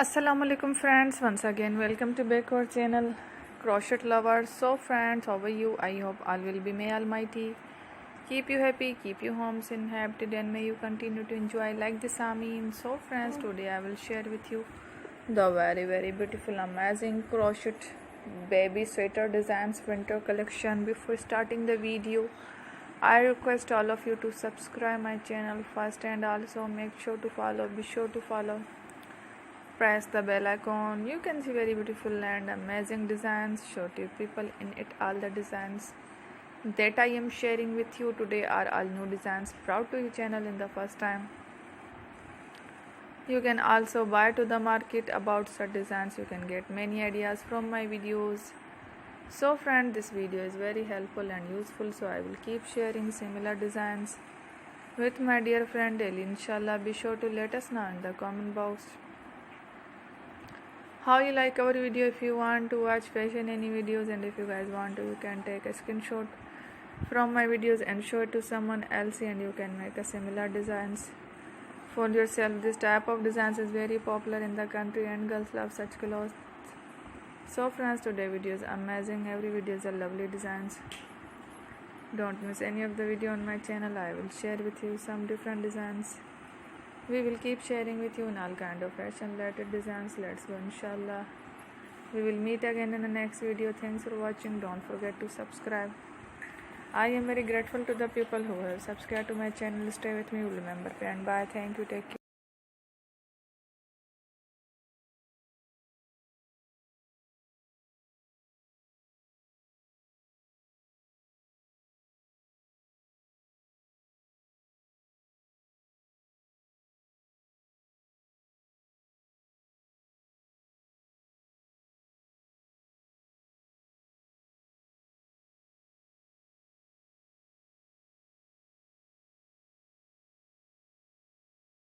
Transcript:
Assalamualaikum friends, once again welcome to back our channel Crochet Lovers. So friends, how are you? I hope all will be may almighty keep you happy, keep you homes inhabited, and may you continue to enjoy like this Amin. So friends, today I will share with you the very beautiful amazing crochet baby sweater designs winter collection. Before starting the video, I request all of you to subscribe my channel first, and also be sure to follow, press the bell icon. You can see very beautiful and amazing designs. Show to people in it. All the designs that I am sharing with you today are all new designs brought to your channel in the first time. You can also buy to the market about such designs. You can get many ideas from my videos. So friend, this video is very helpful and useful, so I will keep sharing similar designs with my dear friend daily. Inshallah, be sure to let us know in the comment box how you like our video. If you want to watch fashion any videos, and if you guys want to, you can take a screenshot from my videos and show it to someone else, and you can make a similar designs for yourself. This type of designs is very popular in the country and girls love such clothes. So friends, today video is amazing. Every video is a lovely designs. Don't miss any of the video on my channel. I will share with you some different designs. We will keep sharing with you in all kind of fashion related designs. Let's go, inshallah. We will meet again in the next video. Thanks for watching. Don't forget to subscribe. I am very grateful to the people who have subscribed to my channel. Stay with me. Remember, and bye. Thank you. Take care.